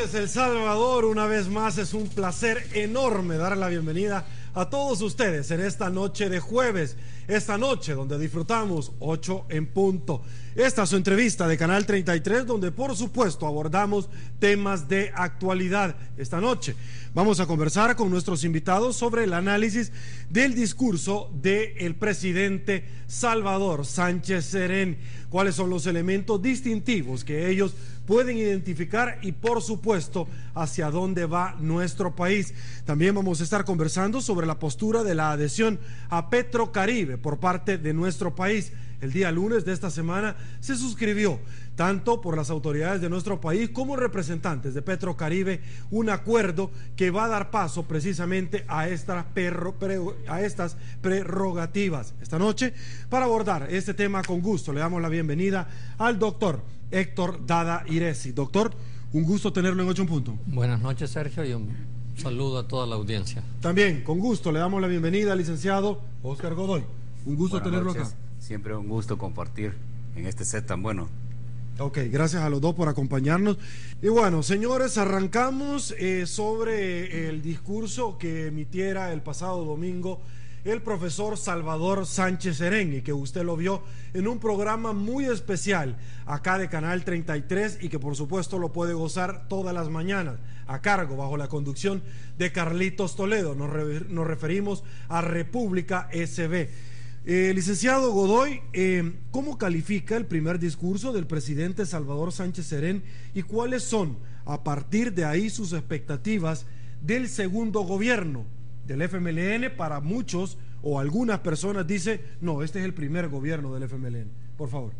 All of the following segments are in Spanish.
noches, El Salvador. Una vez más es un placer enorme dar la bienvenida a todos ustedes en esta noche de jueves, esta noche donde disfrutamos 8 en punto. Esta es su entrevista de Canal 33, donde por supuesto abordamos temas de actualidad. Esta noche vamos a conversar con nuestros invitados sobre el análisis del discurso del presidente Salvador Sánchez Serén, cuáles son los elementos distintivos que ellos pueden identificar y por supuesto hacia dónde va nuestro país. También vamos a estar conversando sobre la postura de la adhesión a Petrocaribe por parte de nuestro país. El día lunes de esta semana se suscribió, tanto por las autoridades de nuestro país como representantes de Petrocaribe, un acuerdo que va a dar paso precisamente a estas prerrogativas. Esta noche, para abordar este tema con gusto, le damos la bienvenida al doctor Héctor Dada Iresi. Doctor, un gusto tenerlo en 8 en punto. Buenas noches, Sergio, y un saludo a toda la audiencia. También, con gusto, le damos la bienvenida al licenciado Óscar Godoy. Un gusto tenerlo acá. Siempre un gusto compartir en este set tan bueno. Ok, gracias a los dos por acompañarnos. Y bueno, señores, arrancamos sobre el discurso que emitiera el pasado domingo el profesor Salvador Sánchez Serén, y que usted lo vio en un programa muy especial acá de Canal 33 y que por supuesto lo puede gozar todas las mañanas a cargo, bajo la conducción de Carlitos Toledo. Nos referimos a República SB. Licenciado Godoy, ¿cómo califica el primer discurso del presidente Salvador Sánchez Serén y cuáles son, a partir de ahí, sus expectativas del segundo gobierno del FMLN? Para muchos o algunas personas dice, no, este es el primer gobierno del FMLN. Por favor.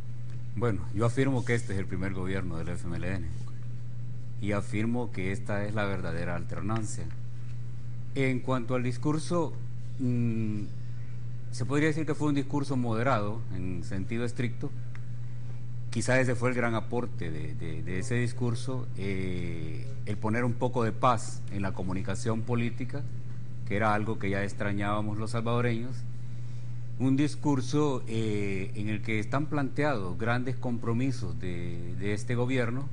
Bueno, yo afirmo que este es el primer gobierno del FMLN y afirmo que esta es la verdadera alternancia. En cuanto al discurso, se podría decir que fue un discurso moderado en sentido estricto. Quizá ese fue el gran aporte de ese discurso, el poner un poco de paz en la comunicación política, que era algo que ya extrañábamos los salvadoreños. Un discurso en el que están planteados grandes compromisos de este gobierno,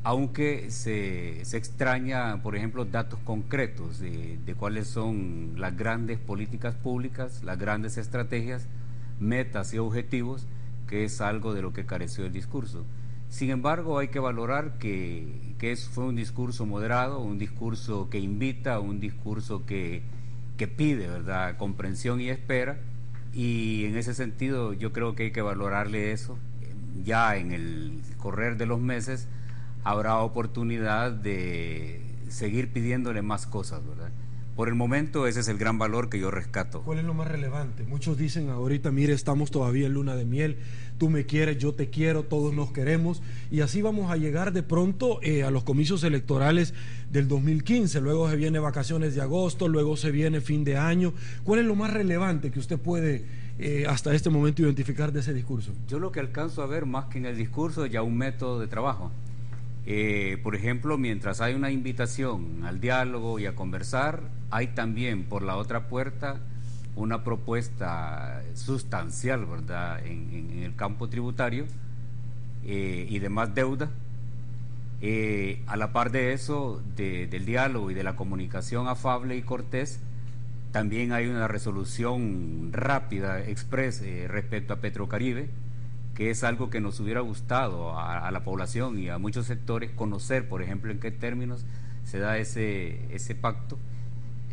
aunque se extraña, por ejemplo, datos concretos de cuáles son las grandes políticas públicas, las grandes estrategias, metas y objetivos, que es algo de lo que careció el discurso. Sin embargo, hay que valorar que fue un discurso moderado, un discurso que invita, un discurso que pide, ¿verdad?, comprensión y espera, y en ese sentido yo creo que hay que valorarle eso. Ya en el correr de los meses habrá oportunidad de seguir pidiéndole más cosas, ¿verdad? Por el momento ese es el gran valor que yo rescato. ¿Cuál es lo más relevante? Muchos dicen ahorita, mire, estamos todavía en luna de miel, tú me quieres, yo te quiero, todos nos queremos, y así vamos a llegar de pronto a los comicios electorales del 2015, luego se viene vacaciones de agosto, luego se viene fin de año. ¿Cuál es lo más relevante que usted puede hasta este momento identificar de ese discurso? Yo lo que alcanzo a ver más que en el discurso ya un método de trabajo. Por ejemplo, mientras hay una invitación al diálogo y a conversar, hay también por la otra puerta una propuesta sustancial, ¿verdad?, en el campo tributario y de más deuda. A la par de eso, del diálogo y de la comunicación afable y cortés, también hay una resolución rápida, express, respecto a Petrocaribe, que es algo que nos hubiera gustado a la población y a muchos sectores conocer, por ejemplo, en qué términos se da ese pacto.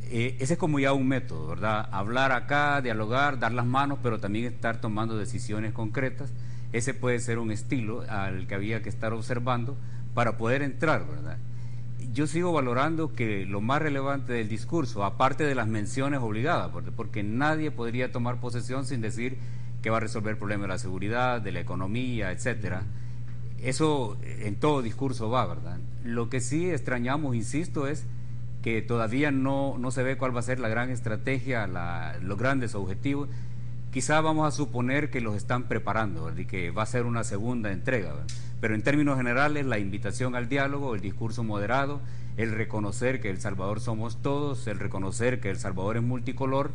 Ese es como ya un método, ¿verdad? Hablar acá, dialogar, dar las manos, pero también estar tomando decisiones concretas. Ese puede ser un estilo al que había que estar observando para poder entrar, ¿verdad? Yo sigo valorando que lo más relevante del discurso, aparte de las menciones obligadas, porque nadie podría tomar posesión sin decir que va a resolver el problema de la seguridad, de la economía, etcétera. Eso en todo discurso va, ¿verdad? Lo que sí extrañamos, insisto, es que todavía no se ve cuál va a ser la gran estrategia, los grandes objetivos. Quizá vamos a suponer que los están preparando, ¿verdad?, y que va a ser una segunda entrega, ¿verdad? Pero en términos generales, la invitación al diálogo, el discurso moderado, el reconocer que El Salvador somos todos, el reconocer que El Salvador es multicolor,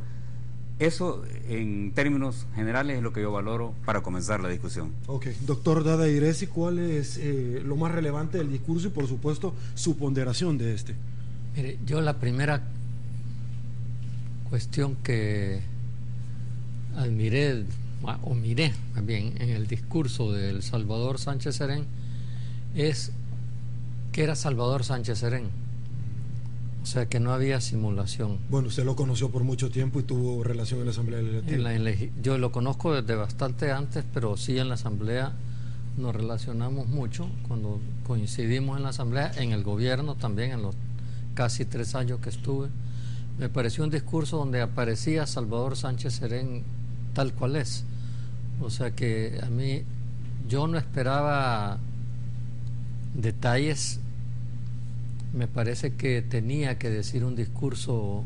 Eso, en términos generales, es lo que yo valoro para comenzar la discusión. Ok, doctor Dada Iresi, ¿cuál es lo más relevante del discurso y, por supuesto, su ponderación de este? Mire, yo la primera cuestión que miré más bien en el discurso del Salvador Sánchez Serén es que era Salvador Sánchez Serén, o sea que no había simulación. Bueno, usted lo conoció por mucho tiempo y tuvo relación en la Asamblea Legislativa. Yo lo conozco desde bastante antes, pero sí en la Asamblea nos relacionamos mucho cuando coincidimos en la Asamblea, en el gobierno también, en los casi 3 años que estuve. Me pareció un discurso donde aparecía Salvador Sánchez Serén tal cual es. O sea que a mí, yo no esperaba detalles. Me parece que tenía que decir un discurso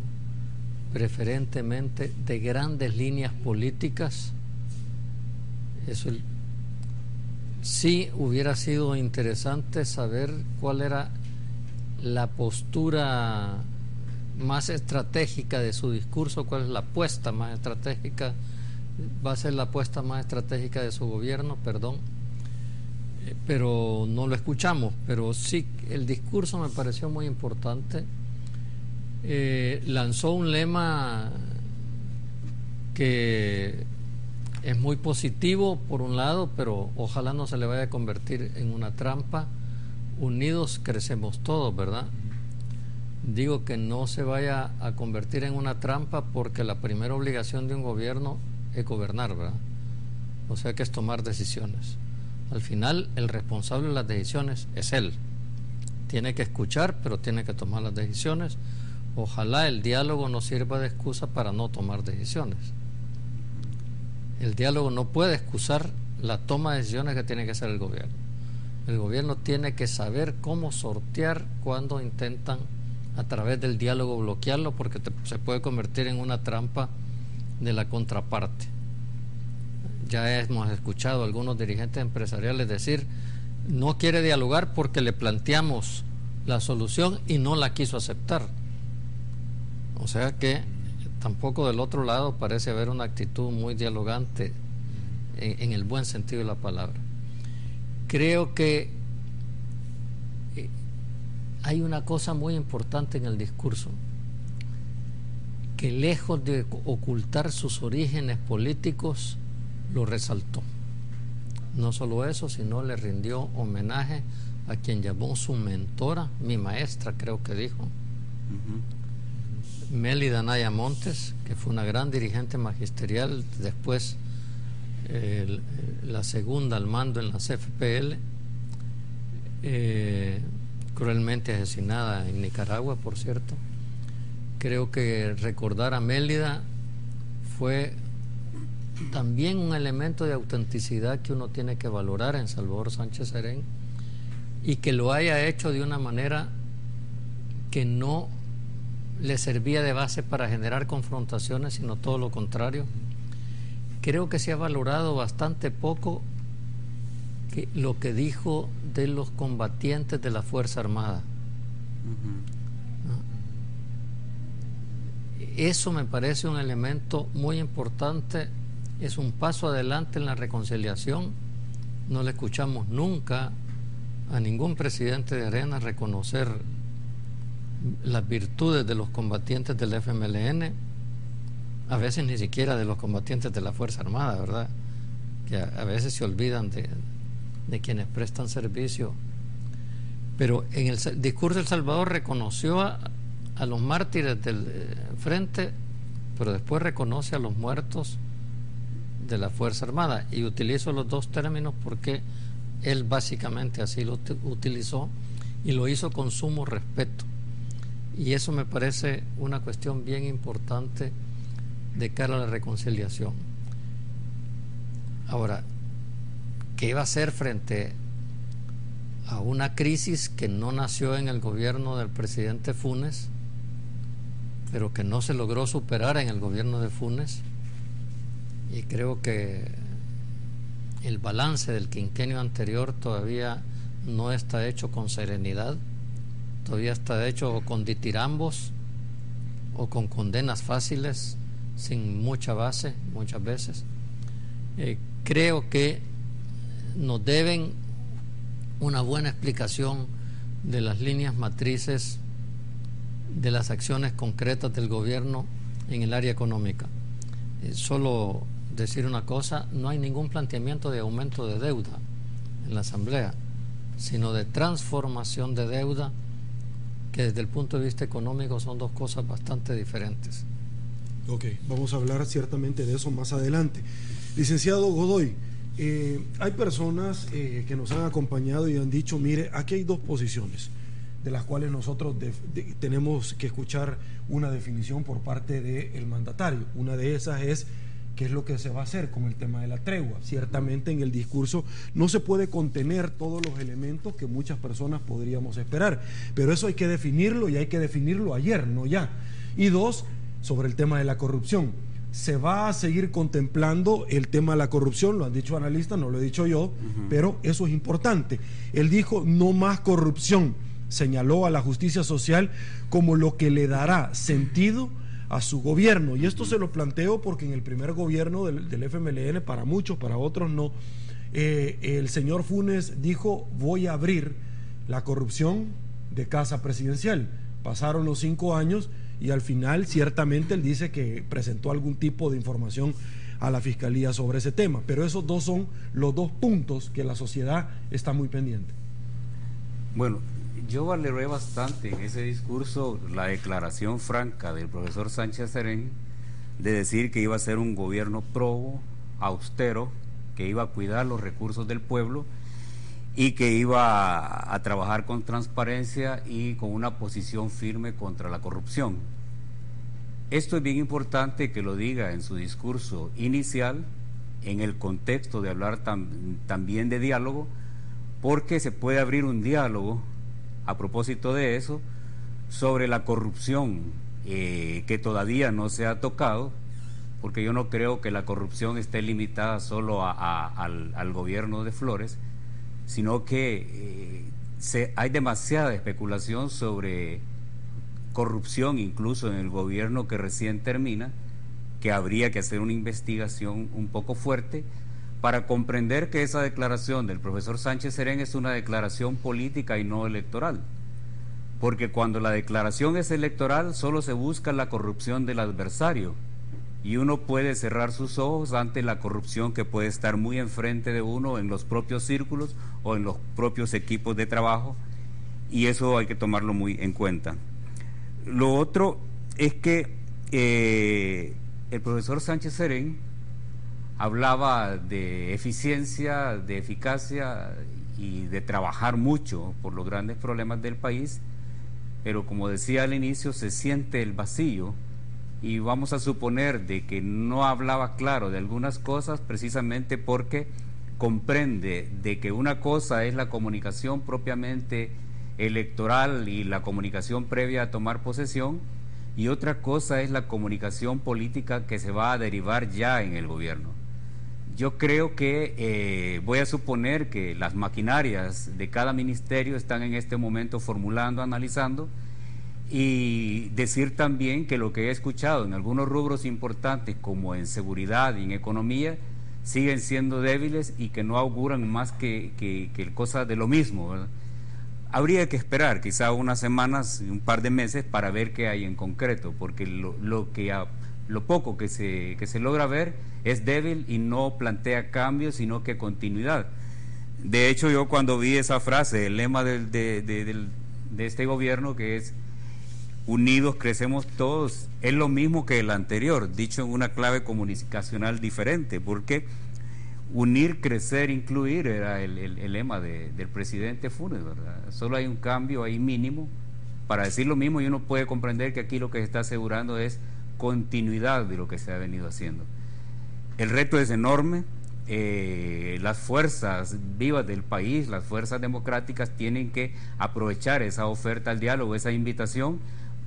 preferentemente de grandes líneas políticas. Eso sí hubiera sido interesante saber cuál era la postura más estratégica de su discurso, cuál es la apuesta más estratégica, va a ser la apuesta más estratégica de su gobierno, pero no lo escuchamos. Pero sí, el discurso me pareció muy importante. Lanzó un lema que es muy positivo por un lado, pero ojalá no se le vaya a convertir en una trampa. Unidos crecemos todos, ¿verdad? Digo que no se vaya a convertir en una trampa porque la primera obligación de un gobierno es gobernar, ¿verdad? O sea que es tomar decisiones. Al final el responsable de las decisiones es él. Tiene que escuchar, pero tiene que tomar las decisiones. Ojalá el diálogo no sirva de excusa para no tomar decisiones. El diálogo no puede excusar la toma de decisiones que tiene que hacer el gobierno. El gobierno tiene que saber cómo sortear cuando intentan a través del diálogo bloquearlo, porque se puede convertir en una trampa de la contraparte. Ya hemos escuchado a algunos dirigentes empresariales decir: no quiere dialogar porque le planteamos la solución y no la quiso aceptar. O sea que tampoco del otro lado parece haber una actitud muy dialogante en el buen sentido de la palabra. Creo que hay una cosa muy importante en el discurso, que lejos de ocultar sus orígenes políticos, lo resaltó. No solo eso, sino le rindió homenaje a quien llamó su mentora, mi maestra, creo que dijo, Mélida Anaya Montes, que fue una gran dirigente magisterial, después la segunda al mando en la CFPL, cruelmente asesinada en Nicaragua, por cierto. Creo que recordar a Mélida fue también un elemento de autenticidad que uno tiene que valorar en Salvador Sánchez Serén, y que lo haya hecho de una manera que no le servía de base para generar confrontaciones, sino todo lo contrario. Creo que se ha valorado bastante poco lo que dijo de los combatientes de la Fuerza Armada. Eso me parece un elemento muy importante, es un paso adelante en la reconciliación. No le escuchamos nunca a ningún presidente de Arena reconocer las virtudes de los combatientes del FMLN, a veces ni siquiera de los combatientes de la Fuerza Armada, ¿verdad? Que a veces se olvidan de quienes prestan servicio. Pero en el discurso de El Salvador reconoció a los mártires del frente, pero después reconoce a los muertos de la Fuerza Armada, y utilizo los dos términos porque él básicamente así lo utilizó, y lo hizo con sumo respeto, y eso me parece una cuestión bien importante de cara a la reconciliación. Ahora, ¿qué va a hacer frente a una crisis que no nació en el gobierno del presidente Funes, pero que no se logró superar en el gobierno de Funes? Y creo que el balance del quinquenio anterior todavía no está hecho con serenidad, todavía está hecho con ditirambos o con condenas fáciles sin mucha base muchas veces. Creo que nos deben una buena explicación de las líneas matrices de las acciones concretas del gobierno en el área económica. Solo decir una cosa, no hay ningún planteamiento de aumento de deuda en la Asamblea, sino de transformación de deuda, que desde el punto de vista económico son dos cosas bastante diferentes. Ok, vamos a hablar ciertamente de eso más adelante. Licenciado Godoy, hay personas que nos han acompañado y han dicho, mire, aquí hay dos posiciones de las cuales nosotros tenemos que escuchar una definición por parte del mandatario. Una de esas es qué es lo que se va a hacer con el tema de la tregua. Ciertamente en el discurso no se puede contener todos los elementos que muchas personas podríamos esperar, pero eso hay que definirlo, y hay que definirlo ayer, no ya. Y dos, sobre el tema de la corrupción. Se va a seguir contemplando el tema de la corrupción, lo han dicho analistas, no lo he dicho yo, pero eso es importante. Él dijo no más corrupción, señaló a la justicia social como lo que le dará sentido a su gobierno, y esto se lo planteo porque en el primer gobierno del FMLN, para muchos, para otros no, el señor Funes dijo voy a abrir la corrupción de casa presidencial. Pasaron los 5 años y al final ciertamente él dice que presentó algún tipo de información a la fiscalía sobre ese tema, pero esos dos son los dos puntos que la sociedad está muy pendiente. Bueno, yo valoré bastante en ese discurso la declaración franca del profesor Sánchez Serén de decir que iba a ser un gobierno probo, austero, que iba a cuidar los recursos del pueblo y que iba a trabajar con transparencia y con una posición firme contra la corrupción. Esto es bien importante que lo diga en su discurso inicial, en el contexto de hablar también de diálogo, porque se puede abrir un diálogo a propósito de eso, sobre la corrupción que todavía no se ha tocado, porque yo no creo que la corrupción esté limitada solo al gobierno de Flores, sino que hay demasiada especulación sobre corrupción incluso en el gobierno que recién termina, que habría que hacer una investigación un poco fuerte para comprender que esa declaración del profesor Sánchez Serén es una declaración política y no electoral, porque cuando la declaración es electoral solo se busca la corrupción del adversario y uno puede cerrar sus ojos ante la corrupción que puede estar muy enfrente de uno en los propios círculos o en los propios equipos de trabajo, y eso hay que tomarlo muy en cuenta. Lo otro es que el profesor Sánchez Serén hablaba de eficiencia, de eficacia y de trabajar mucho por los grandes problemas del país, pero como decía al inicio, se siente el vacío, y vamos a suponer de que no hablaba claro de algunas cosas precisamente porque comprende de que una cosa es la comunicación propiamente electoral y la comunicación previa a tomar posesión, y otra cosa es la comunicación política que se va a derivar ya en el gobierno. Yo creo que voy a suponer que las maquinarias de cada ministerio están en este momento formulando, analizando, y decir también que lo que he escuchado en algunos rubros importantes como en seguridad y en economía siguen siendo débiles y que no auguran más que cosas de lo mismo, ¿verdad? Habría que esperar quizá unas semanas, un par de meses para ver qué hay en concreto, porque lo poco que se logra ver es débil y no plantea cambios, sino que continuidad. De hecho, yo cuando vi esa frase, el lema de este gobierno, que es unidos crecemos todos, es lo mismo que el anterior, dicho en una clave comunicacional diferente, porque unir, crecer, incluir era el lema del presidente Funes, ¿verdad? Solo hay un cambio ahí mínimo para decir lo mismo, y uno puede comprender que aquí lo que se está asegurando es continuidad de lo que se ha venido haciendo. El reto es enorme. Las fuerzas vivas del país, las fuerzas democráticas, tienen que aprovechar esa oferta al diálogo, esa invitación,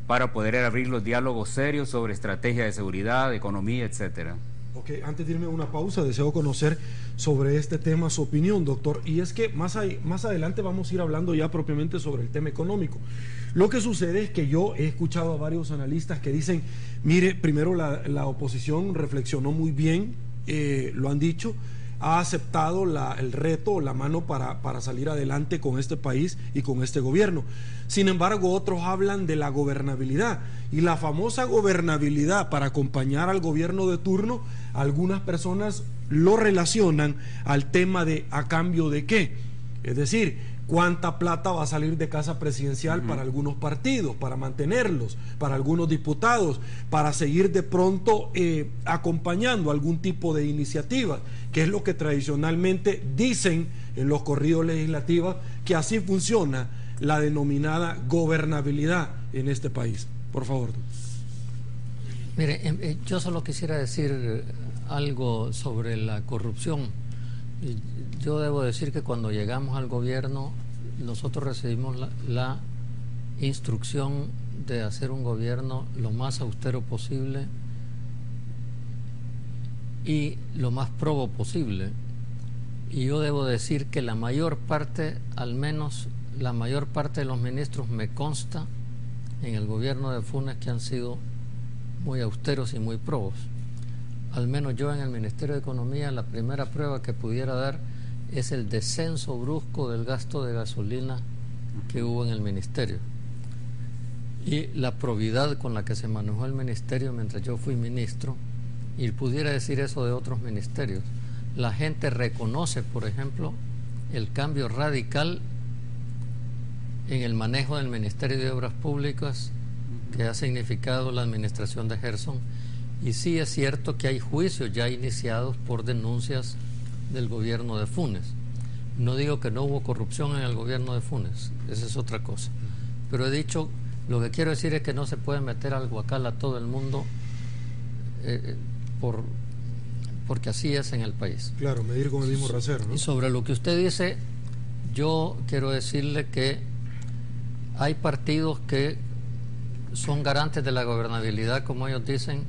para poder abrir los diálogos serios sobre estrategia de seguridad, economía, etcétera. Ok, antes de irme a una pausa, deseo conocer sobre este tema su opinión, doctor. Y es que más adelante vamos a ir hablando ya propiamente sobre el tema económico. Lo que sucede es que yo he escuchado a varios analistas que dicen, mire, primero la oposición reflexionó muy bien, lo han dicho, ha aceptado el reto, la mano para salir adelante con este país y con este gobierno. Sin embargo, otros hablan de la gobernabilidad, y la famosa gobernabilidad para acompañar al gobierno de turno, algunas personas lo relacionan al tema de ¿a cambio de qué? Es decir, cuánta plata va a salir de casa presidencial para algunos partidos, para mantenerlos, para algunos diputados, para seguir de pronto acompañando algún tipo de iniciativa, que es lo que tradicionalmente dicen en los corridos legislativos, que así funciona la denominada gobernabilidad en este país. Por favor. Mire, yo solo quisiera decir algo sobre la corrupción. Yo debo decir que cuando llegamos al gobierno, nosotros recibimos la instrucción de hacer un gobierno lo más austero posible y lo más probo posible. Y yo debo decir que la mayor parte, al menos la mayor parte de los ministros, me consta en el gobierno de Funes, que han sido muy austeros y muy probos. Al menos yo en el Ministerio de Economía, la primera prueba que pudiera dar es el descenso brusco del gasto de gasolina que hubo en el ministerio y la probidad con la que se manejó el ministerio mientras yo fui ministro, y pudiera decir eso de otros ministerios. La gente reconoce, por ejemplo, el cambio radical en el manejo del Ministerio de Obras Públicas que ha significado la administración de Gerson. Y sí es cierto que hay juicios ya iniciados por denuncias del gobierno de Funes. No digo que no hubo corrupción en el gobierno de Funes, esa es otra cosa. Pero he dicho, lo que quiero decir es que no se puede meter al guacal a todo el mundo porque así es en el país. Claro, medir con el mismo rasero, ¿no? Y sobre lo que usted dice, yo quiero decirle que hay partidos que son garantes de la gobernabilidad, como ellos dicen,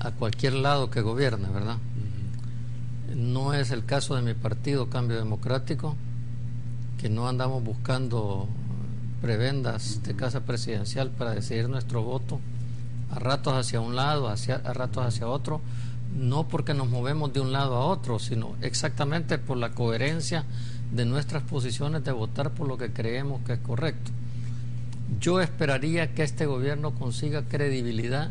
a cualquier lado que gobierne, ¿verdad? No es el caso de mi partido, Cambio Democrático, que no andamos buscando prebendas de casa presidencial para decidir nuestro voto, a ratos hacia un lado, a ratos hacia otro, no porque nos movemos de un lado a otro, sino exactamente por la coherencia de nuestras posiciones de votar por lo que creemos que es correcto. Yo esperaría que este gobierno consiga credibilidad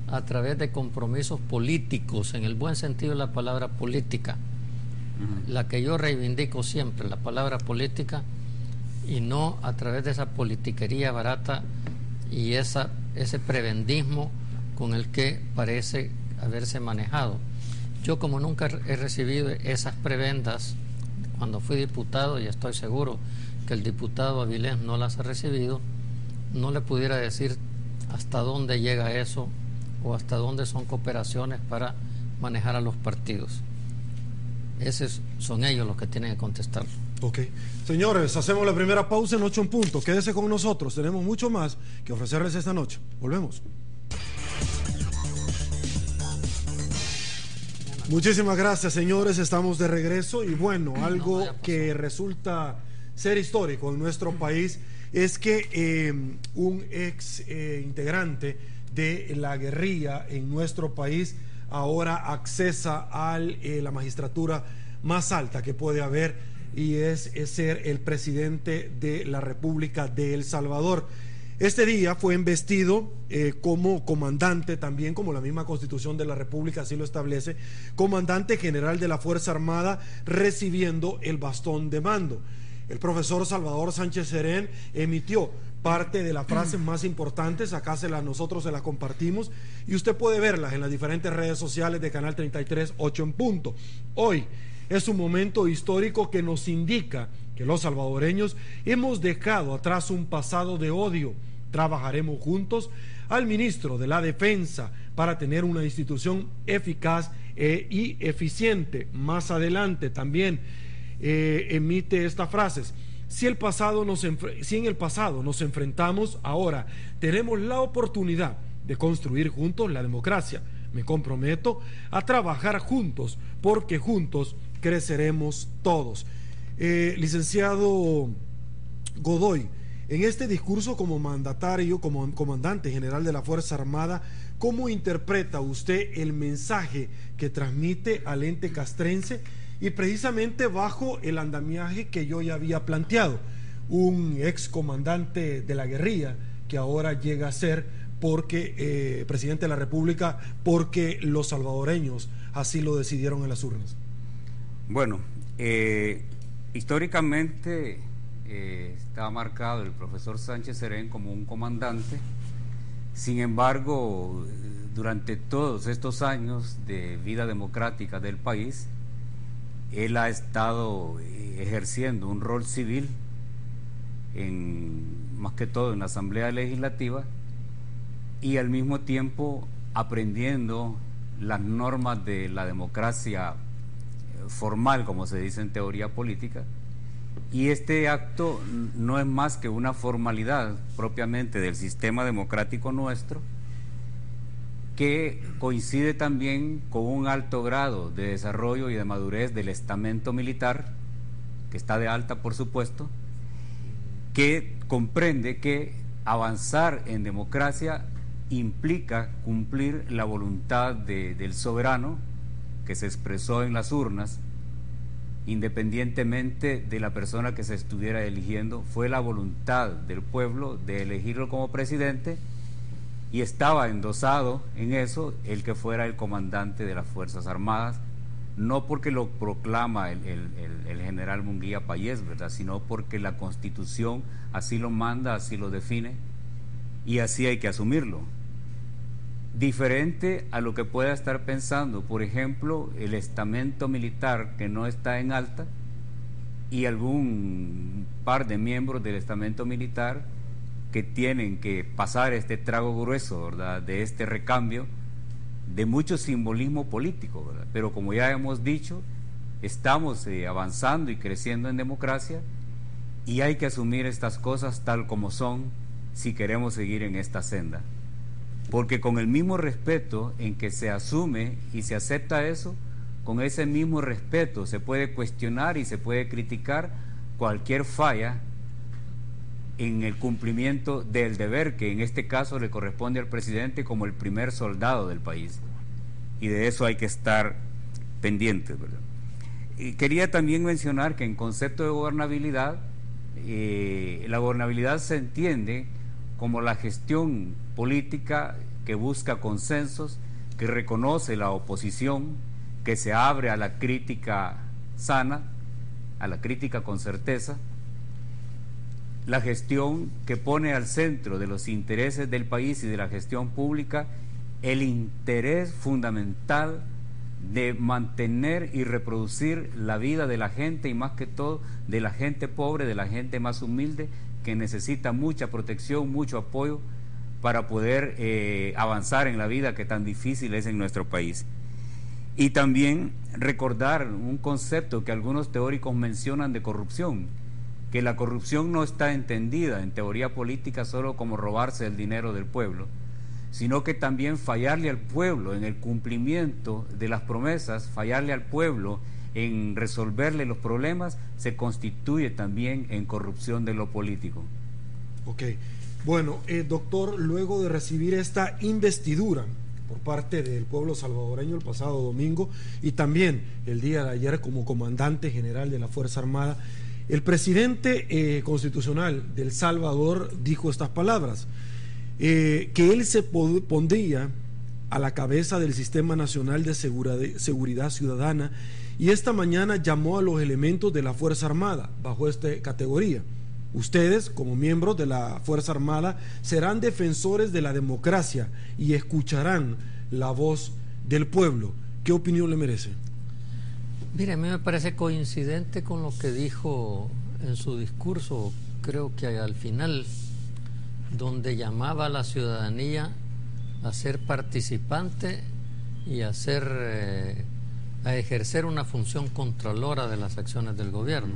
a través de compromisos políticos, en el buen sentido de la palabra política, la que yo reivindico siempre, la palabra política, y no a través de esa politiquería barata y ese prebendismo con el que parece haberse manejado. Yo, como nunca he recibido esas prebendas cuando fui diputado, y estoy seguro que el diputado Avilés no las ha recibido, no le pudiera decir hasta dónde llega eso o hasta dónde son cooperaciones para manejar a los partidos. Esos son ellos los que tienen que contestarlo. Ok. Señores, hacemos la primera pausa en 8 en punto. Quédese con nosotros. Tenemos mucho más que ofrecerles esta noche. Volvemos. Muchísimas gracias, señores. Estamos de regreso. Y bueno, algo que resulta ser histórico en nuestro país es que un ex integrante de la guerrilla en nuestro país ahora accesa a la magistratura más alta que puede haber, y es ser el presidente de la República de El Salvador. Este día fue investido como comandante, también como la misma Constitución de la República así lo establece, comandante general de la Fuerza Armada, recibiendo el bastón de mando. El profesor Salvador Sánchez Serén emitió parte de las frases más importantes, acá nosotros se las compartimos y usted puede verlas en las diferentes redes sociales de Canal 33, 8 en punto. Hoy es un momento histórico que nos indica que los salvadoreños hemos dejado atrás un pasado de odio. Trabajaremos juntos al ministro de la Defensa para tener una institución eficaz y eficiente. Más adelante también emite estas frases: si en el pasado nos enfrentamos, ahora tenemos la oportunidad de construir juntos la democracia, Me comprometo a trabajar juntos, porque juntos creceremos todos. Licenciado Godoy, en este discurso como mandatario, como comandante general de la Fuerza Armada, ¿cómo interpreta usted el mensaje que transmite al ente castrense y precisamente bajo el andamiaje que yo ya había planteado? Un ex comandante de la guerrilla que ahora llega a ser presidente de la República porque los salvadoreños así lo decidieron en las urnas. Bueno, históricamente está marcado el profesor Sánchez Serén como un comandante. Sin embargo, durante todos estos años de vida democrática del país, él ha estado ejerciendo un rol civil, más que todo en la Asamblea Legislativa, y al mismo tiempo aprendiendo las normas de la democracia formal, como se dice en teoría política. Y este acto no es más que una formalidad propiamente del sistema democrático nuestro, que coincide también con un alto grado de desarrollo y de madurez del estamento militar, que está de alta, por supuesto, que comprende que avanzar en democracia implica cumplir la voluntad del soberano que se expresó en las urnas, independientemente de la persona que se estuviera eligiendo. Fue la voluntad del pueblo de elegirlo como presidente, y estaba endosado en eso el que fuera el comandante de las Fuerzas Armadas, no porque lo proclama el general Munguía Payés, ¿verdad?, sino porque la Constitución así lo manda, así lo define, y así hay que asumirlo. Diferente a lo que pueda estar pensando, por ejemplo, el estamento militar que no está en alta, y algún par de miembros del estamento militar que tienen que pasar este trago grueso, ¿verdad?, de este recambio de mucho simbolismo político, ¿verdad? Pero como ya hemos dicho, estamos avanzando y creciendo en democracia, y hay que asumir estas cosas tal como son si queremos seguir en esta senda. Porque con el mismo respeto en que se asume y se acepta eso, con ese mismo respeto se puede cuestionar y se puede criticar cualquier falla en el cumplimiento del deber que en este caso le corresponde al presidente como el primer soldado del país. Y de eso hay que estar pendientes, ¿verdad? Y quería también mencionar que en concepto de gobernabilidad, la gobernabilidad se entiende como la gestión política que busca consensos, que reconoce la oposición, que se abre a la crítica sana, a la crítica con certeza, la gestión que pone al centro de los intereses del país y de la gestión pública el interés fundamental de mantener y reproducir la vida de la gente, y más que todo de la gente pobre, de la gente más humilde, que necesita mucha protección, mucho apoyo para poder avanzar en la vida que tan difícil es en nuestro país. Y también recordar un concepto que algunos teóricos mencionan de corrupción, que la corrupción no está entendida en teoría política solo como robarse el dinero del pueblo, sino que también fallarle al pueblo en el cumplimiento de las promesas, fallarle al pueblo en resolverle los problemas, se constituye también en corrupción de lo político. Ok, bueno, doctor, luego de recibir esta investidura por parte del pueblo salvadoreño el pasado domingo y también el día de ayer como comandante general de la Fuerza Armada, el presidente constitucional de El Salvador dijo estas palabras, que él se pondría a la cabeza del Sistema Nacional de Seguridad Ciudadana, y esta mañana llamó a los elementos de la Fuerza Armada bajo esta categoría. Ustedes, como miembros de la Fuerza Armada, serán defensores de la democracia y escucharán la voz del pueblo. ¿Qué opinión le merece? Mire, a mí me parece coincidente con lo que dijo en su discurso, creo que al final, donde llamaba a la ciudadanía a ser participante y a ejercer una función controlora de las acciones del gobierno.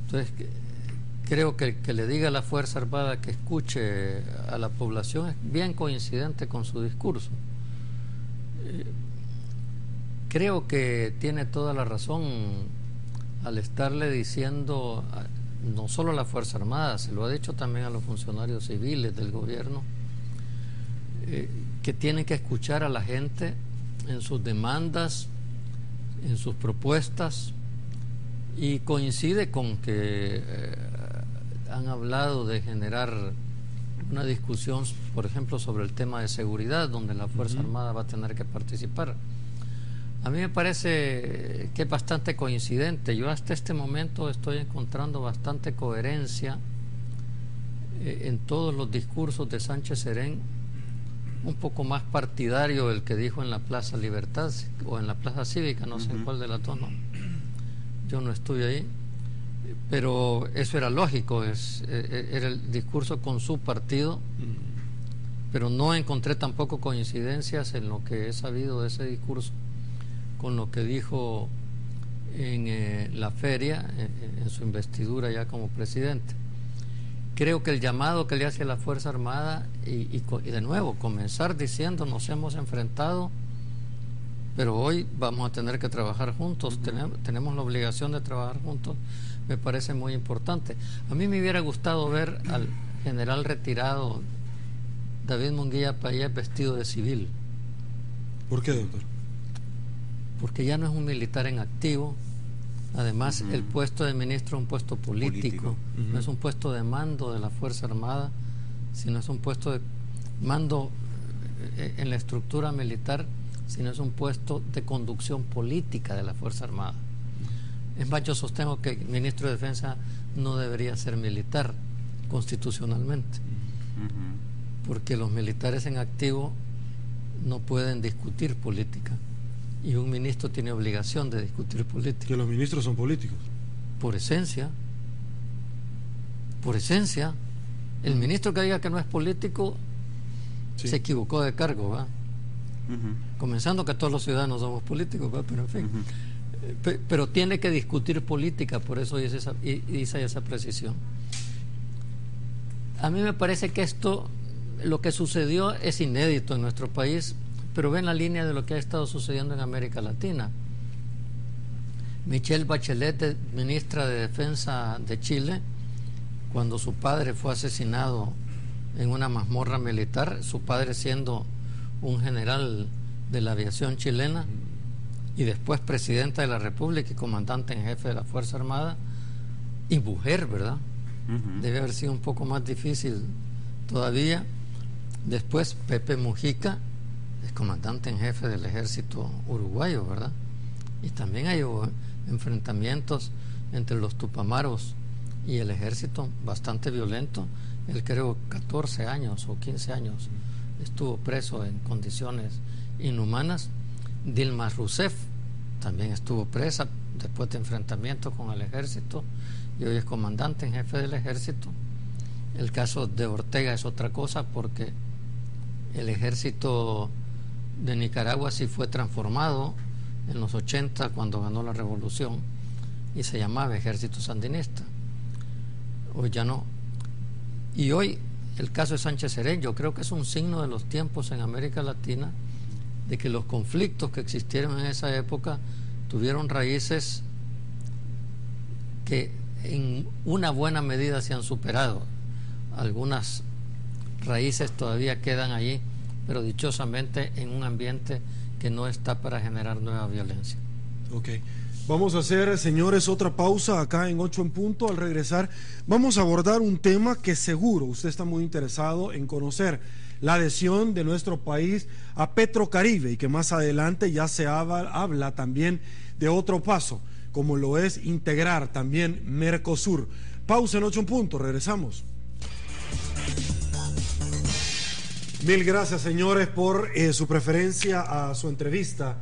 Entonces, creo que le diga a la Fuerza Armada que escuche a la población es bien coincidente con su discurso. creo que tiene toda la razón al estarle diciendo, no solo a la Fuerza Armada, se lo ha dicho también a los funcionarios civiles del gobierno, que tienen que escuchar a la gente en sus demandas, en sus propuestas, y coincide con que han hablado de generar una discusión, por ejemplo, sobre el tema de seguridad, donde la Fuerza Armada va a tener que participar. A mí me parece que es bastante coincidente. Yo hasta este momento estoy encontrando bastante coherencia en todos los discursos de Sánchez Serén, un poco más partidario del que dijo en la Plaza Libertad o en la Plaza Cívica, no sé en cuál de las dos, no. Yo no estuve ahí, pero eso era lógico, era el discurso con su partido, pero no encontré tampoco coincidencias en lo que he sabido de ese discurso con lo que dijo en la feria, en su investidura ya como presidente. Creo que el llamado que le hace a la Fuerza Armada, y de nuevo, comenzar diciendo nos hemos enfrentado, pero hoy vamos a tener que trabajar juntos, tenemos la obligación de trabajar juntos, me parece muy importante. A mí me hubiera gustado ver al general retirado David Munguía Payés vestido de civil. ¿Por qué, doctor? Porque ya no es un militar en activo. Además, el puesto de ministro es un puesto político. No es un puesto de mando de la Fuerza Armada, sino es un puesto de mando en la estructura militar, sino es un puesto de conducción política de la Fuerza Armada. Es más, yo sostengo que el ministro de Defensa no debería ser militar constitucionalmente, porque los militares en activo no pueden discutir política. Y un ministro tiene obligación de discutir política. Que los ministros son políticos. Por esencia. Por esencia. El ministro que diga que no es político se equivocó de cargo, ¿va? Comenzando que todos los ciudadanos somos políticos, ¿va? Pero en fin. Pero tiene que discutir política, por eso hice esa precisión. A mí me parece que esto, lo que sucedió es inédito en nuestro país, pero ven la línea de lo que ha estado sucediendo en América Latina. Michelle Bachelet, ministra de Defensa de Chile, cuando su padre fue asesinado en una mazmorra militar, su padre siendo un general de la aviación chilena y después presidenta de la República y comandante en jefe de la Fuerza Armada, y mujer, ¿verdad? Debe haber sido un poco más difícil todavía. Después Pepe Mujica, es comandante en jefe del ejército uruguayo, ¿verdad? Y también hay enfrentamientos entre los tupamaros y el ejército bastante violento. Él, creo, 14 años o 15 años estuvo preso en condiciones inhumanas. Dilma Rousseff también estuvo presa después de enfrentamientos con el ejército y hoy es comandante en jefe del ejército. El caso de Ortega es otra cosa, porque el ejército de Nicaragua sí fue transformado en los 80 cuando ganó la revolución y se llamaba Ejército Sandinista. Hoy ya no. Y hoy el caso de Sánchez Serén, yo creo que es un signo de los tiempos en América Latina, de que los conflictos que existieron en esa época tuvieron raíces que en una buena medida se han superado. Algunas raíces todavía quedan allí, pero dichosamente en un ambiente que no está para generar nueva violencia. Ok. Vamos a hacer, señores, otra pausa acá en 8 en punto. Al regresar vamos a abordar un tema que seguro usted está muy interesado en conocer: la adhesión de nuestro país a Petrocaribe, y que más adelante ya se habla también de otro paso, como lo es integrar también Mercosur. Pausa en 8 en punto, regresamos. Mil gracias, señores, por su preferencia a su entrevista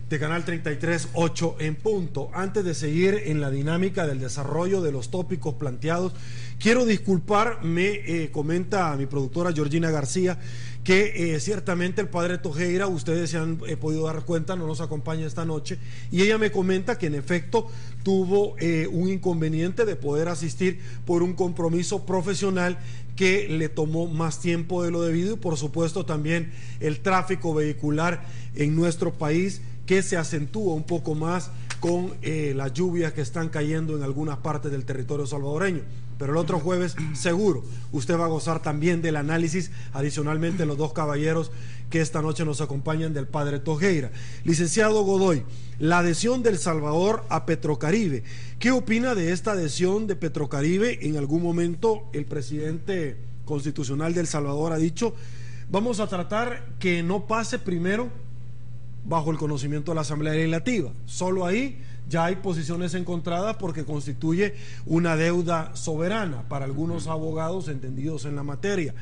de Canal 33, 8 en punto. Antes de seguir en la dinámica del desarrollo de los tópicos planteados, quiero disculpar, me comenta mi productora Georgina García, que ciertamente el padre Tojeira, ustedes se han podido dar cuenta, no nos acompaña esta noche, y ella me comenta que en efecto tuvo un inconveniente de poder asistir por un compromiso profesional que le tomó más tiempo de lo debido, y por supuesto también el tráfico vehicular en nuestro país, que se acentúa un poco más con las lluvias que están cayendo en algunas partes del territorio salvadoreño. Pero el otro jueves, seguro, usted va a gozar también del análisis, adicionalmente los dos caballeros que esta noche nos acompañan del padre Tojeira. Licenciado Godoy, la adhesión del Salvador a Petrocaribe. ¿Qué opina de esta adhesión de Petrocaribe? En algún momento el presidente constitucional del Salvador ha dicho, vamos a tratar que no pase primero bajo el conocimiento de la Asamblea Legislativa. Solo ahí ya hay posiciones encontradas porque constituye una deuda soberana para algunos abogados entendidos en la materia.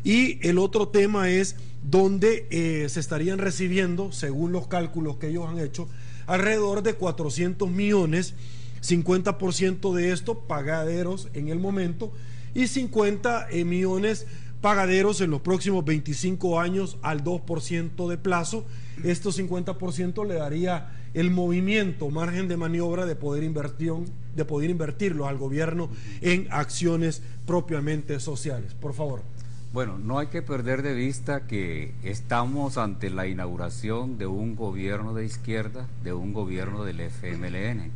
Y el otro tema es donde se estarían recibiendo, según los cálculos que ellos han hecho, alrededor de 400 millones, 50% de esto pagaderos en el momento y 50 millones pagaderos en los próximos 25 años al 2% de plazo. Estos 50% le daría el movimiento, margen de maniobra de poder invertirlo al gobierno en acciones propiamente sociales. Por favor. Bueno, no hay que perder de vista que estamos ante la inauguración de un gobierno de izquierda, de un gobierno del FMLN.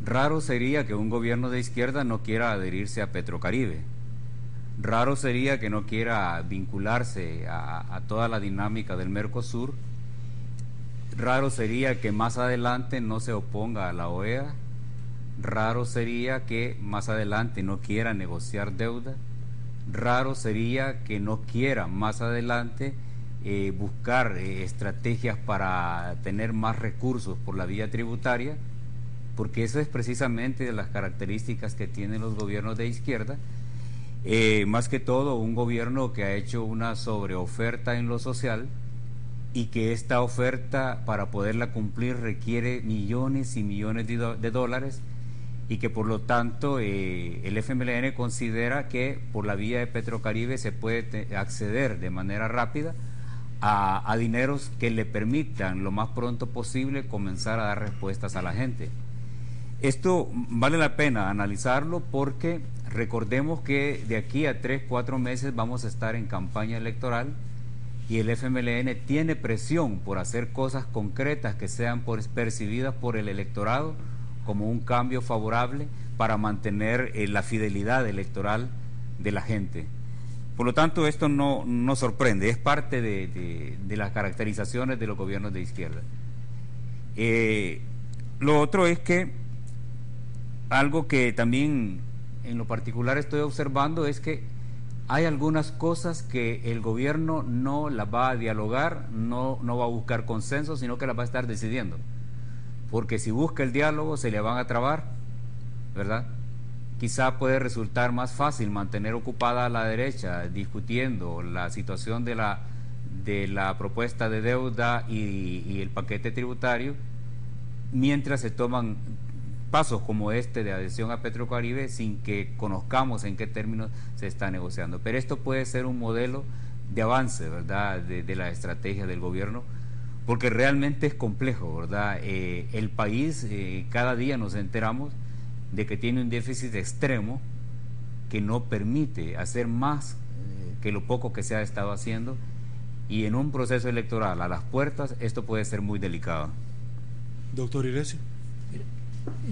Raro sería que un gobierno de izquierda no quiera adherirse a Petrocaribe. Raro sería que no quiera vincularse a toda la dinámica del Mercosur. Raro sería que más adelante no se oponga a la OEA. Raro sería que más adelante no quiera negociar deuda. Raro sería que no quiera más adelante buscar estrategias para tener más recursos por la vía tributaria, porque eso es precisamente de las características que tienen los gobiernos de izquierda. Más que todo un gobierno que ha hecho una sobreoferta en lo social y que esta oferta para poderla cumplir requiere millones y millones de dólares y que por lo tanto el FMLN considera que por la vía de Petrocaribe se puede acceder de manera rápida a dineros que le permitan lo más pronto posible comenzar a dar respuestas a la gente. Esto vale la pena analizarlo porque recordemos que de aquí a 3-4 meses vamos a estar en campaña electoral y el FMLN tiene presión por hacer cosas concretas que sean percibidas por el electorado como un cambio favorable para mantener la fidelidad electoral de la gente. Por lo tanto, esto no sorprende, es parte de las caracterizaciones de los gobiernos de izquierda. Lo otro es que algo que también en lo particular estoy observando es que hay algunas cosas que el gobierno no las va a dialogar, no va a buscar consenso, sino que las va a estar decidiendo. Porque si busca el diálogo se le van a trabar, ¿verdad? Quizá puede resultar más fácil mantener ocupada a la derecha discutiendo la situación de la propuesta de deuda y el paquete tributario, mientras se toman pasos como este de adhesión a Petrocaribe sin que conozcamos en qué términos se está negociando. Pero esto puede ser un modelo de avance, ¿verdad?, de la estrategia del gobierno, porque realmente es complejo, ¿verdad? El país, cada día nos enteramos de que tiene un déficit extremo que no permite hacer más que lo poco que se ha estado haciendo, y en un proceso electoral a las puertas esto puede ser muy delicado. Doctor Iresio.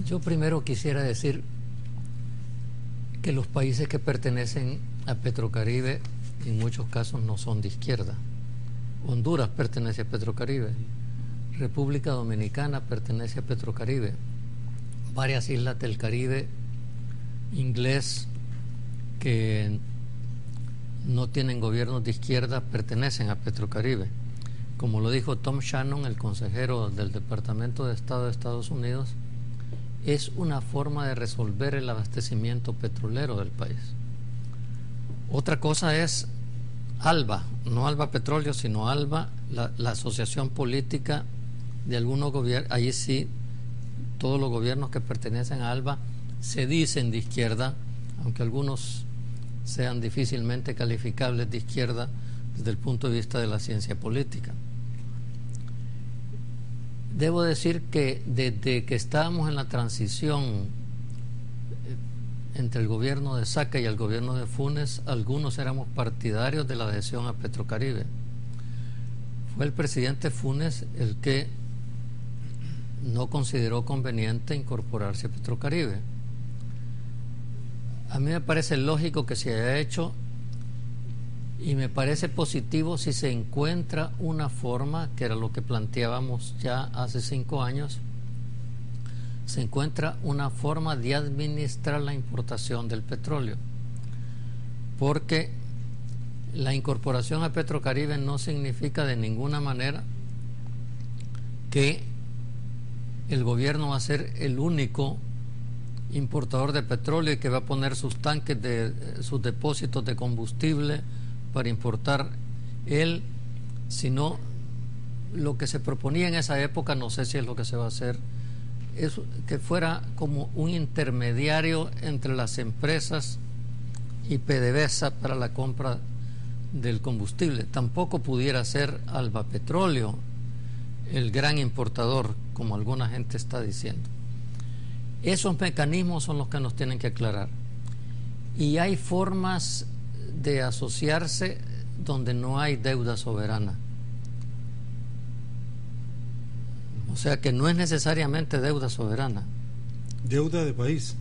Yo primero quisiera decir que los países que pertenecen a Petrocaribe en muchos casos no son de izquierda. Honduras pertenece a Petrocaribe, República Dominicana pertenece a Petrocaribe, varias islas del Caribe inglés que no tienen gobiernos de izquierda pertenecen a Petrocaribe. Como lo dijo Tom Shannon, el consejero del Departamento de Estado de Estados Unidos, es una forma de resolver el abastecimiento petrolero del país. Otra cosa es ALBA, no ALBA Petróleo, sino ALBA, la asociación política de algunos gobiernos. Allí sí, todos los gobiernos que pertenecen a ALBA se dicen de izquierda, aunque algunos sean difícilmente calificables de izquierda desde el punto de vista de la ciencia política. Debo decir que desde que estábamos en la transición entre el gobierno de Saca y el gobierno de Funes, algunos éramos partidarios de la adhesión a Petrocaribe. Fue el presidente Funes el que no consideró conveniente incorporarse a Petrocaribe. A mí me parece lógico que se haya hecho y me parece positivo si se encuentra una forma, que era lo que planteábamos ya hace 5 años, se encuentra una forma de administrar la importación del petróleo, porque la incorporación a Petrocaribe no significa de ninguna manera que el gobierno va a ser el único importador de petróleo y que va a poner sus tanques sus depósitos de combustible para importar él, sino lo que se proponía en esa época, no sé si es lo que se va a hacer, es que fuera como un intermediario entre las empresas y PDVSA para la compra del combustible. Tampoco pudiera ser Alba Petróleo el gran importador, como alguna gente está diciendo. Esos mecanismos son los que nos tienen que aclarar. Y hay formas de asociarse donde no hay deuda soberana. O sea que no es necesariamente deuda soberana. Deuda de país.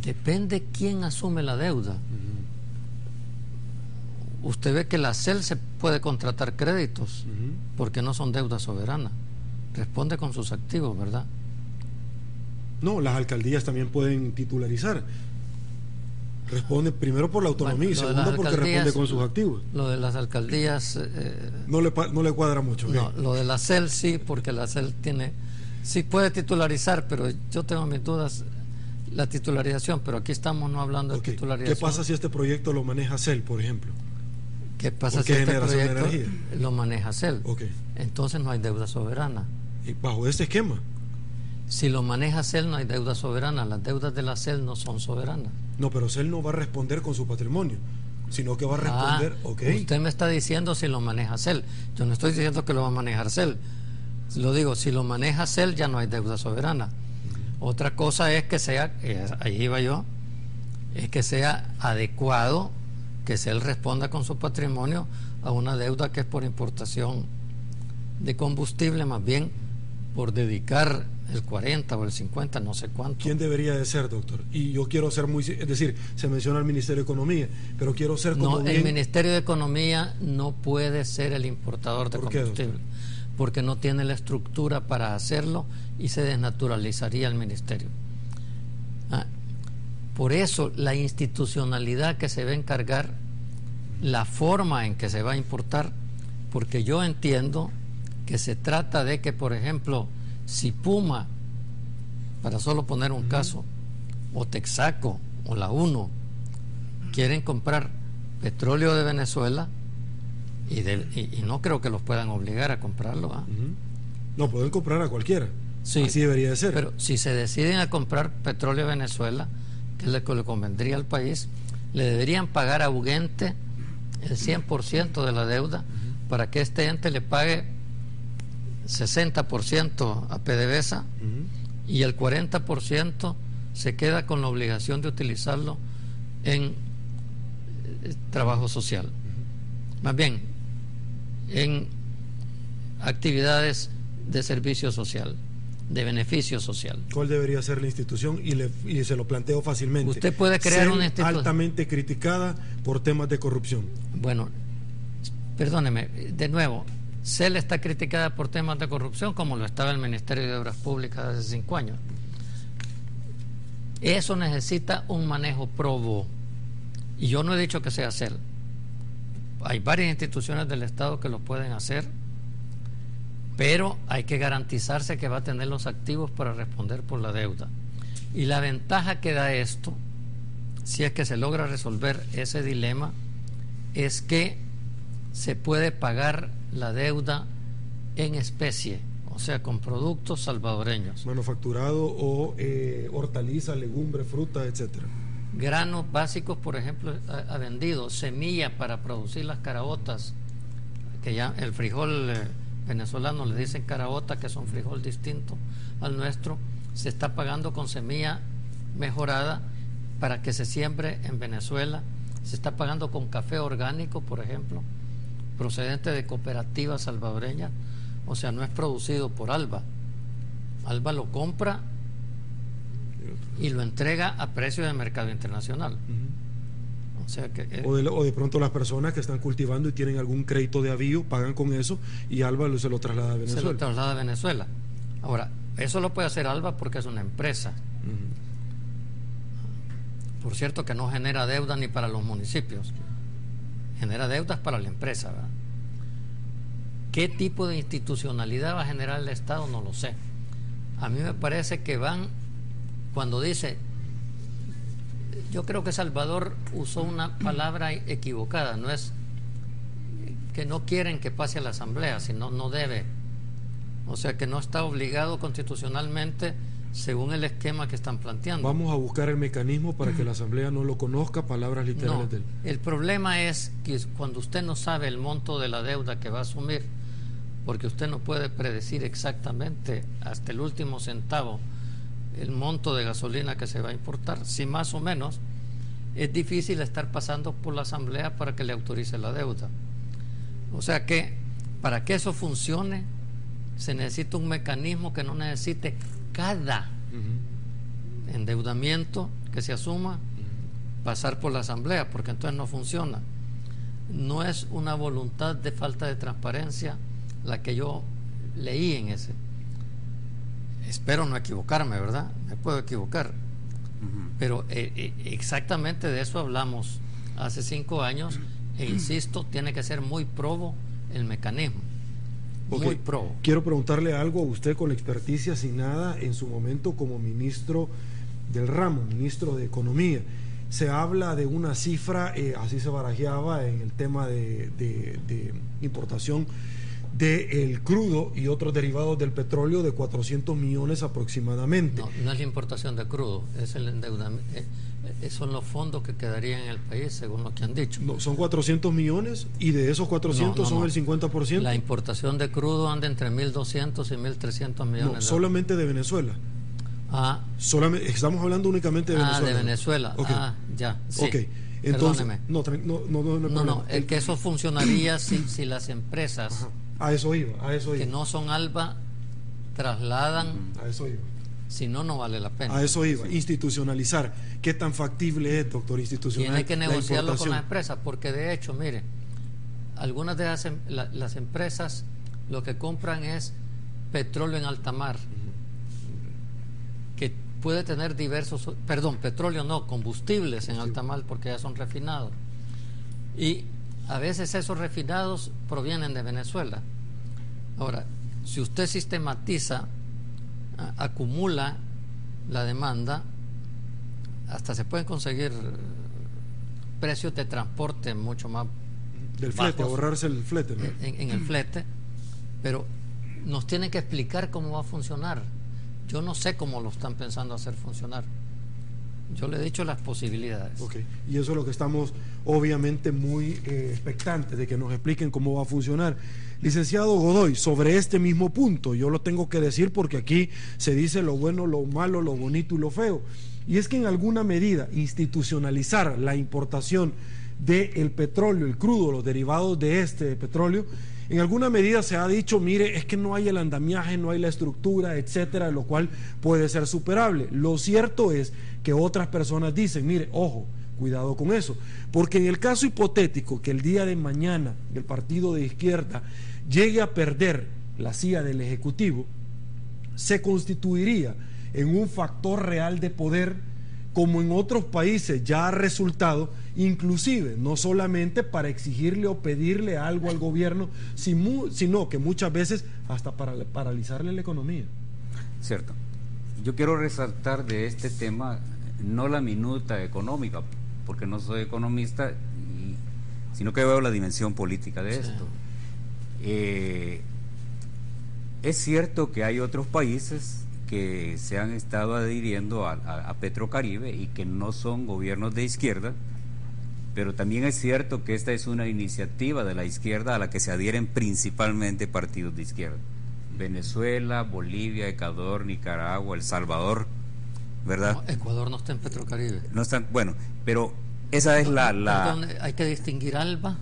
Depende quién asume la deuda. Usted ve que la CEL se puede contratar créditos porque no son deuda soberana. Responde con sus activos, ¿verdad? No, las alcaldías también pueden titularizar. Responde primero por la autonomía, y segundo porque responde con sus activos. Lo de las alcaldías no le cuadra mucho. No, lo de la CEL sí, porque la CEL sí puede titularizar, pero yo tengo mis dudas la titularización, pero aquí estamos no hablando de titularización. ¿Qué pasa si este proyecto lo maneja CEL, por ejemplo? ¿Qué pasa si este proyecto lo maneja CEL? Entonces no hay deuda soberana. ¿Y bajo este esquema? Si lo maneja CEL no hay deuda soberana. Las deudas de la CEL no son soberanas. No, pero CEL no va a responder con su patrimonio, sino que va a responder... Usted me está diciendo si lo maneja CEL. Yo no estoy diciendo que lo va a manejar CEL. Lo digo, si lo maneja CEL ya no hay deuda soberana. Otra cosa es que sea, ahí iba yo, es que sea adecuado que CEL responda con su patrimonio a una deuda que es por importación de combustible, más bien por dedicar el 40 o el 50, no sé cuánto. ¿Quién debería de ser, doctor? Y yo quiero ser es decir, se menciona el Ministerio de Economía, pero quiero ser como el Ministerio de Economía no puede ser el importador de combustible, porque no tiene la estructura para hacerlo y se desnaturalizaría el ministerio. Por eso la institucionalidad que se va a encargar, la forma en que se va a importar, porque yo entiendo que se trata de que, por ejemplo, si Puma, para solo poner un caso, o Texaco o la UNO quieren comprar petróleo de Venezuela, y no creo que los puedan obligar a comprarlo. No, pueden comprar a cualquiera. Sí, así debería de ser. Pero si se deciden a comprar petróleo de Venezuela, que es lo que le convendría al país, le deberían pagar a Ugente el 100% de la deuda para que este ente le pague 60% a PDVSA y el 40% se queda con la obligación de utilizarlo en trabajo social. Más bien, en actividades de servicio social, de beneficio social. ¿Cuál debería ser la institución? Y se lo planteo fácilmente. Usted puede crear una institución altamente criticada por temas de corrupción. Bueno, perdóneme, de nuevo, CEL está criticada por temas de corrupción como lo estaba el Ministerio de Obras Públicas hace 5 años. Eso necesita un manejo probo. Y yo no he dicho que sea CEL. Hay varias instituciones del Estado que lo pueden hacer, pero hay que garantizarse que va a tener los activos para responder por la deuda. Y la ventaja que da esto, si es que se logra resolver ese dilema, es que se puede pagar la deuda en especie, o sea, con productos salvadoreños. Manufacturado o hortalizas, legumbres, frutas, etcétera. Granos básicos, por ejemplo, ha vendido semilla para producir las caraotas, que ya el frijol venezolano le dicen caraota, que es un frijol distinto al nuestro, se está pagando con semilla mejorada para que se siembre en Venezuela. Se está pagando con café orgánico, por ejemplo, procedente de cooperativas salvadoreñas, o sea, no es producido por Alba. Alba lo compra y lo entrega a precio de mercado internacional. O sea que, o de pronto las personas que están cultivando y tienen algún crédito de avío pagan con eso y Alba se lo traslada a Venezuela. Se lo traslada a Venezuela. Ahora, eso lo puede hacer Alba porque es una empresa. Por cierto que no genera deuda ni para los municipios, genera deudas para la empresa, ¿verdad? ¿Qué tipo de institucionalidad va a generar el Estado? No lo sé. A mí me parece que van, cuando dice, yo creo que Salvador usó una palabra equivocada, no es que no quieren que pase a la Asamblea, sino no debe, o sea que no está obligado constitucionalmente según el esquema que están planteando. Vamos a buscar el mecanismo para que la Asamblea no lo conozca, palabras literales de él. El problema es que cuando usted no sabe el monto de la deuda que va a asumir, porque usted no puede predecir exactamente hasta el último centavo el monto de gasolina que se va a importar, si más o menos, es difícil estar pasando por la Asamblea para que le autorice la deuda. O sea que para que eso funcione se necesita un mecanismo que no necesite cada endeudamiento que se asuma pasar por la Asamblea, porque entonces no funciona. No es una voluntad de falta de transparencia la que yo leí en ese. Espero no equivocarme, ¿verdad? Me puedo equivocar. Pero exactamente de eso hablamos hace 5 años e insisto, tiene que ser muy probo el mecanismo. Muy probo. Quiero preguntarle algo a usted con la experticia asignada en su momento como ministro del ramo, ministro de Economía. Se habla de una cifra, así se barajeaba en el tema de importación del crudo y otros derivados del petróleo de 400 millones aproximadamente. No es la importación de crudo, es el endeudamiento. Son los fondos que quedarían en el país, según lo que han dicho. No, son 400 millones y de esos 400 son el 50%. La importación de crudo anda entre 1.200 y 1.300 millones. No, solamente de Venezuela. Solamente, estamos hablando únicamente de Venezuela. De Venezuela. Okay. Ya. Sí. Okay. Entonces, perdóneme. No, el que eso funcionaría si las empresas a eso iba. Que no son Alba trasladan. A eso iba. Si no, no vale la pena. A eso iba. Institucionalizar. ¿Qué tan factible es, doctor, institucionalizar? Tiene que negociarlo con las empresas, porque de hecho, mire, algunas de las empresas lo que compran es petróleo en alta mar, que puede tener petróleo no, combustibles en alta mar, porque ya son refinados. Y a veces esos refinados provienen de Venezuela. Ahora, si usted sistematiza, acumula la demanda, hasta se pueden conseguir precios de transporte mucho más del flete, ahorrarse el flete, ¿no? en el flete, pero nos tienen que explicar cómo va a funcionar. Yo no sé cómo lo están pensando hacer funcionar. Yo le he dicho las posibilidades. Y eso es lo que estamos obviamente muy expectantes de que nos expliquen cómo va a funcionar. Licenciado Godoy, sobre este mismo punto, yo lo tengo que decir porque aquí se dice lo bueno, lo malo, lo bonito y lo feo. Y es que en alguna medida institucionalizar la importación del petróleo, el crudo, los derivados de este petróleo, en alguna medida se ha dicho, mire, es que no hay el andamiaje, no hay la estructura, etcétera, lo cual puede ser superable. Lo cierto es que otras personas dicen, mire, ojo, cuidado con eso, porque en el caso hipotético que el día de mañana el partido de izquierda llegue a perder la silla del Ejecutivo, se constituiría en un factor real de poder, como en otros países ya ha resultado, inclusive no solamente para exigirle o pedirle algo al gobierno, sino que muchas veces hasta para paralizarle la economía. Cierto. Yo quiero resaltar de este tema no la minuta económica, porque no soy economista, sino que veo la dimensión política de esto. Es cierto que hay otros países que se han estado adhiriendo a Petrocaribe y que no son gobiernos de izquierda, pero también es cierto que esta es una iniciativa de la izquierda a la que se adhieren principalmente partidos de izquierda. Venezuela, Bolivia, Ecuador, Nicaragua, El Salvador, ¿verdad? No, Ecuador no está en Petrocaribe. No están, bueno, pero esa es Perdón, hay que distinguir Alba.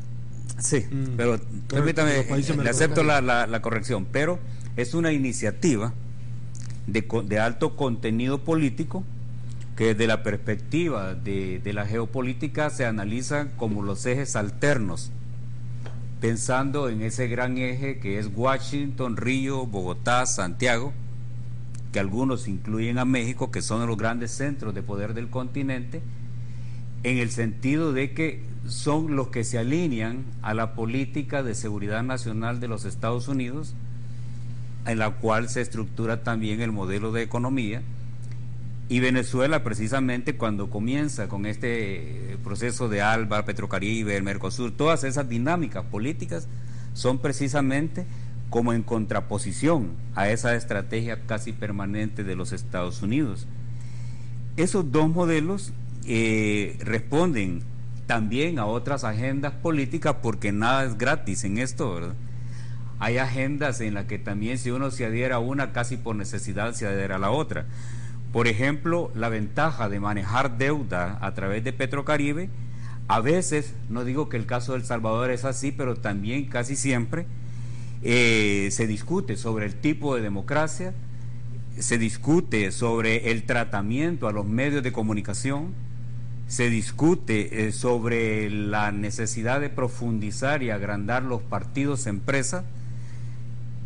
Sí, pero permítame, le acepto la corrección, pero es una iniciativa de alto contenido político, que desde la perspectiva de la geopolítica se analizan como los ejes alternos, pensando en ese gran eje que es Washington, Río, Bogotá, Santiago, que algunos incluyen a México, que son los grandes centros de poder del continente, en el sentido de que son los que se alinean a la política de seguridad nacional de los Estados Unidos, en la cual se estructura también el modelo de economía. Y Venezuela, precisamente cuando comienza con este proceso de ALBA, Petrocaribe, el Mercosur, todas esas dinámicas políticas son precisamente como en contraposición a esa estrategia casi permanente de los Estados Unidos. Esos dos modelos responden también a otras agendas políticas, porque nada es gratis en esto, ¿verdad? Hay agendas en las que también, si uno se adhiere a una, casi por necesidad se adhiere a la otra. Por ejemplo, la ventaja de manejar deuda a través de Petrocaribe, a veces, no digo que el caso de El Salvador es así, pero también casi siempre se discute sobre el tipo de democracia, se discute sobre el tratamiento a los medios de comunicación, se discute sobre la necesidad de profundizar y agrandar los partidos empresa,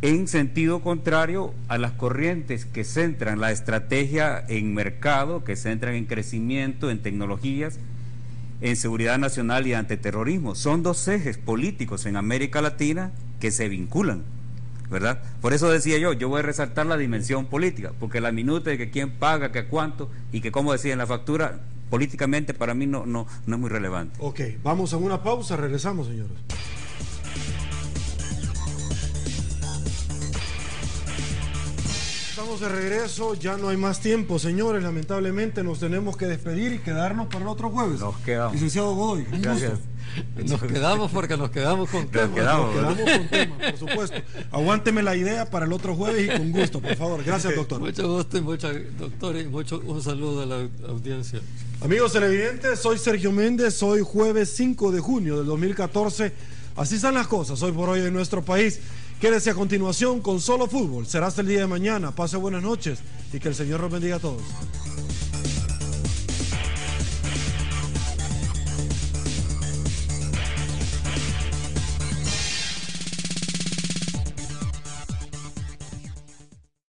en sentido contrario a las corrientes que centran la estrategia en mercado, que centran en crecimiento, en tecnologías, en seguridad nacional y antiterrorismo. Son dos ejes políticos en América Latina que se vinculan, ¿verdad? Por eso decía yo voy a resaltar la dimensión política, porque la minuta de que quién paga, que cuánto y que cómo decía en la factura, políticamente para mí no es muy relevante. Ok, vamos a una pausa, regresamos, señores. Estamos de regreso, ya no hay más tiempo, señores, lamentablemente nos tenemos que despedir y quedarnos para el otro jueves. Nos quedamos. Licenciado Godoy, un Gracias. gusto. Nos quedamos porque nos quedamos con temas. Nos quedamos con temas, por supuesto. Aguánteme la idea para el otro jueves y con gusto, por favor. Gracias, doctor. Mucho gusto y doctor, y un saludo a la audiencia. Amigos televidentes, soy Sergio Méndez, hoy jueves 5 de junio del 2014. Así están las cosas hoy por hoy en nuestro país. Quédese a continuación con Solo Fútbol. Será hasta el día de mañana. Pase buenas noches y que el Señor los bendiga a todos.